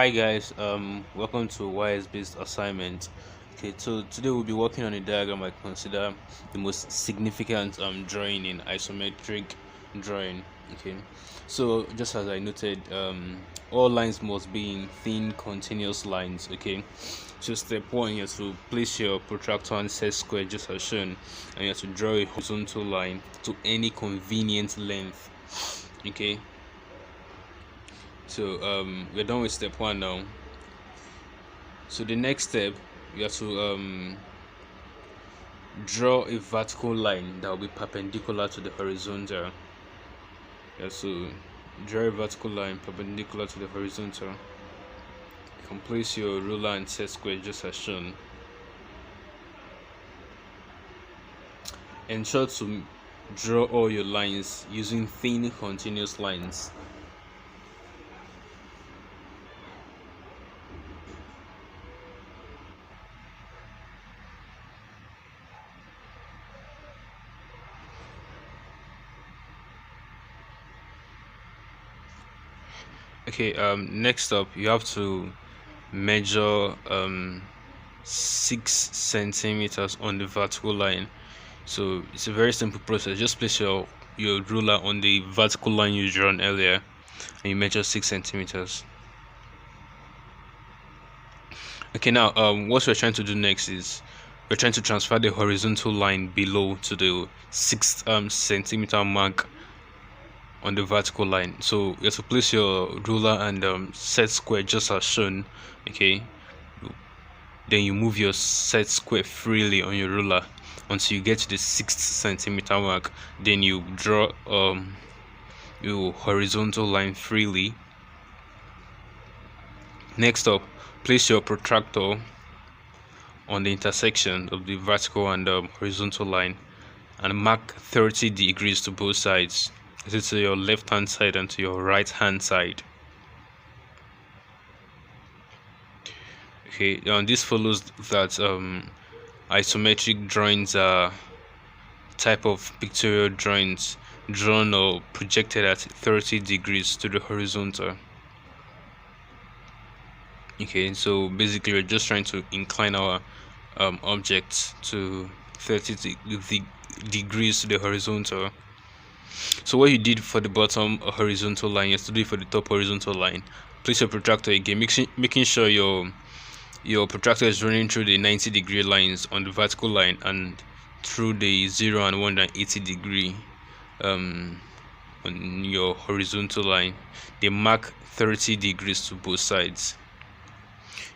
Hi guys, welcome to YS based assignment. Okay, so today we'll be working on a diagram I consider the most significant drawing in isometric drawing. Okay, so just as I noted, all lines must be in thin continuous lines. Okay, so step one, you have to place your protractor and set square just as shown, and you have to draw a horizontal line to any convenient length. Okay, so we're done with step one now. So the next step, you have to draw a vertical line that will be perpendicular to the horizontal. You have to draw a vertical line perpendicular to the horizontal. You can place your ruler and set square just as shown. Ensure to draw all your lines using thin continuous lines. Okay, next up you have to measure 6 centimeters on the vertical line. So it's a very simple process. Just place your ruler on the vertical line you drawn earlier and you measure 6 centimeters. Okay, now what we're trying to do next is we're trying to transfer the horizontal line below to the 6 centimeter mark on the vertical line. So you have to place your ruler and set square just as shown. Okay, then you move your set square freely on your ruler until you get to the 6 centimeter mark. Then you draw your horizontal line freely. Next up, place your protractor on the intersection of the vertical and horizontal line and mark 30 degrees to both sides. This is to your left hand side and to your right hand side. Okay, this follows that isometric drawings are type of pictorial drawings drawn or projected at 30 degrees to the horizontal. Okay, so basically we're just trying to incline our object to 30 degrees to the horizontal. So what you did for the bottom horizontal line, you have to do it for the top horizontal line. Place your protractor again, making sure your protractor is running through the 90-degree lines on the vertical line and through the 0 and 180 degree on your horizontal line. They mark 30 degrees to both sides.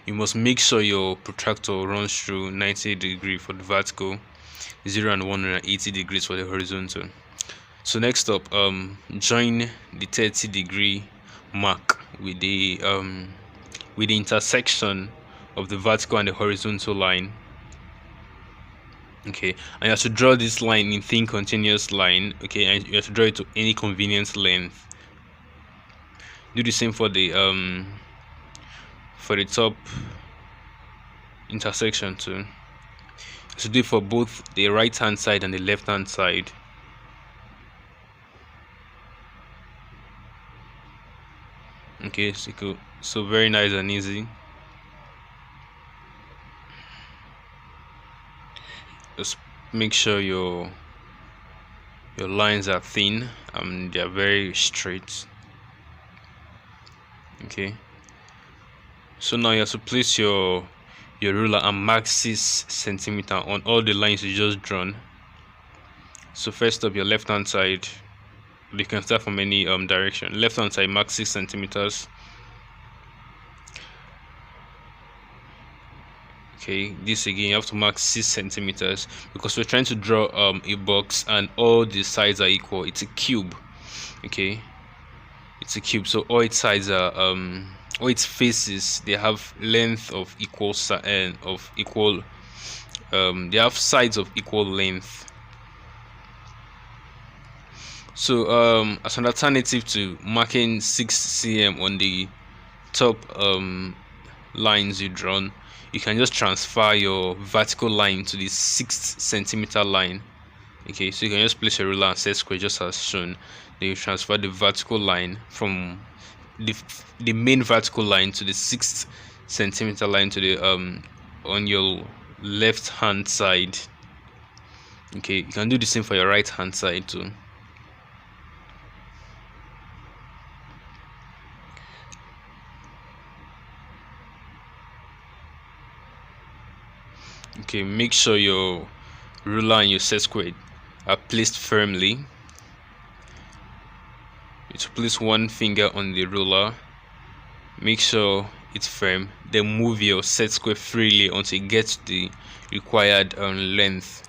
You must make sure your protractor runs through 90 degrees for the vertical, 0 and 180 degrees for the horizontal. So next up, join the 30-degree mark with the intersection of the vertical and the horizontal line. Okay, and you have to draw this line in thin continuous line. Okay, and you have to draw it to any convenient length. Do the same for the top intersection too. So do it for both the right hand side and the left hand side. Okay, so very nice and easy. Just make sure your lines are thin and they are very straight. Okay, so now you have to place your ruler and mark 6 centimeter on all the lines you just drawn. So first up, your left hand side, you can start from any direction. Left hand side, mark 6 centimeters. Okay, this again you have to mark 6 centimeters because we're trying to draw a box and all the sides are equal. It's a cube. Okay, it's a cube, so all its sides are all its faces, they have length of equal they have sides of equal length. So as an alternative to marking 6 cm on the top lines you drawn, you can just transfer your vertical line to the 6 centimeter line. Okay, so you can just place your ruler and set square just as shown. Then you transfer the vertical line from the main vertical line to the 6 centimeter line to the on your left hand side. Okay, you can do the same for your right hand side too. Okay, make sure your ruler and your set square are placed firmly. You to place one finger on the ruler, make sure it's firm, then move your set square freely until it gets the required length.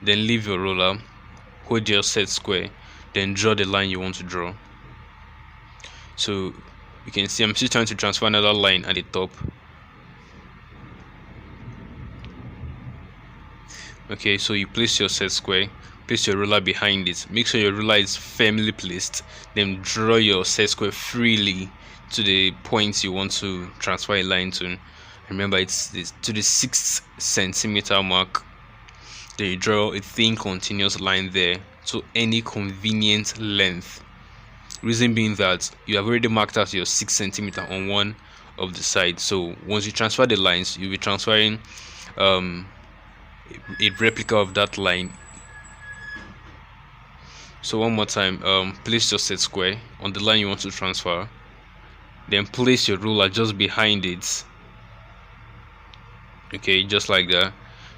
Then leave your ruler, hold your set square, then draw the line you want to draw. So you can see I'm still trying to transfer another line at the top. Okay, so you place your set square, place your ruler behind it, make sure your ruler is firmly placed, then draw your set square freely to the points you want to transfer a line to. Remember, it's to the 6 centimeter mark. Then you draw a thin continuous line there to any convenient length. Reason being that you have already marked out your 6 centimeter on one of the sides, so once you transfer the lines, you'll be transferring a replica of that line. So one more time, place your set square on the line you want to transfer, then place your ruler just behind it. Okay, just like that.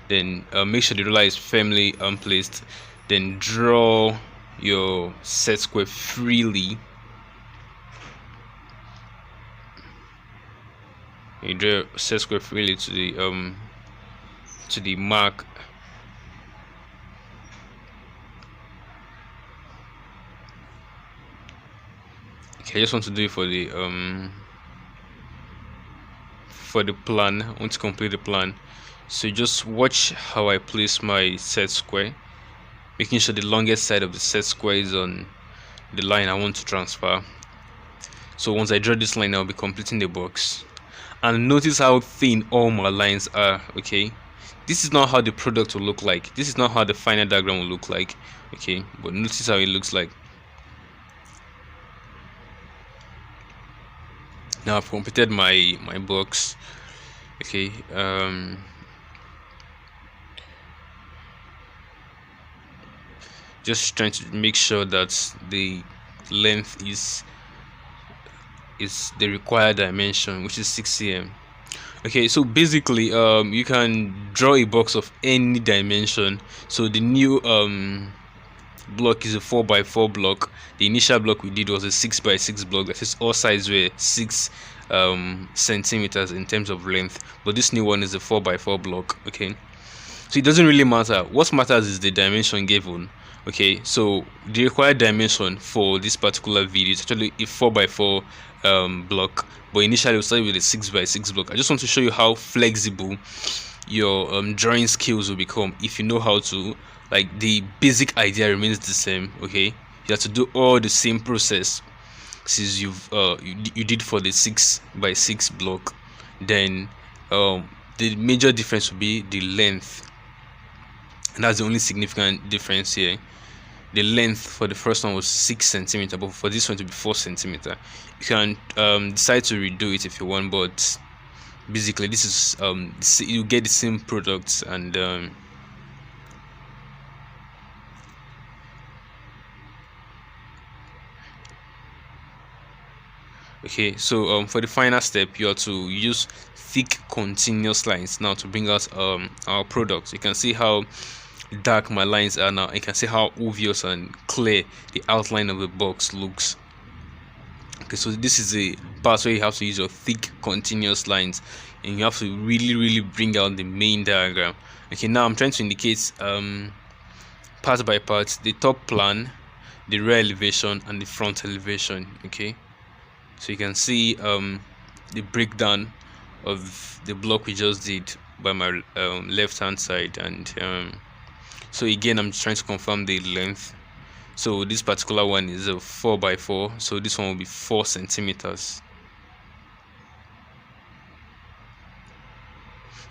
Then make sure the ruler is firmly placed, then draw your set square freely. You draw set square freely to the mark. Okay, I just want to do it for the plan. I want to complete the plan. So just watch how I place my set square, making sure the longest side of the set square is on the line I want to transfer. So once I draw this line, I'll be completing the box. And notice how thin all my lines are. Okay, this is not how the product will look like, this is not how the final diagram will look like. Okay, but notice how it looks like. Now I've completed my box. Okay, just trying to make sure that the length is the required dimension, which is 6 cm. Okay, so basically you can draw a box of any dimension. So the new block is a 4x4 block. The initial block we did was a 6x6 block, that is all sides were 6 centimeters in terms of length, but this new one is a 4x4 block. Okay, so it doesn't really matter. What matters is the dimension given. Okay, so the required dimension for this particular video is actually a 4x4 block, but initially we started with a 6x6 block. I just want to show you how flexible your drawing skills will become if you know how to, like, the basic idea remains the same. Okay, you have to do all the same process since you did for the 6x6 block. Then the major difference will be the length, and that's the only significant difference here. The length for the first one was 6 centimeter, but for this one to be 4 centimeter. You can decide to redo it if you want, but basically this is you get the same products. And okay, so for the final step, you have to use thick continuous lines now to bring out our products. You can see how dark my lines are now. You can see how obvious and clear the outline of the box looks. Okay, so this is a part where you have to use your thick continuous lines, and you have to really bring out the main diagram. Okay, now I'm trying to indicate part by part the top plan, the rear elevation, and the front elevation. Okay, so you can see the breakdown of the block we just did by my left hand side. And so again, I'm just trying to confirm the length. So this particular one is a 4x4, so this one will be 4 centimeters.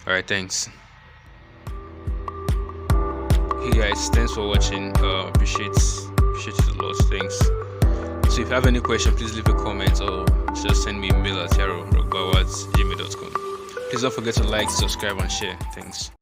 Alright, thanks. Hey guys, thanks for watching. Appreciate it a lot. Thanks. So if you have any question, please leave a comment or just send me a mail at yarorogbawa@gmail.com. Please don't forget to like, subscribe, and share. Thanks.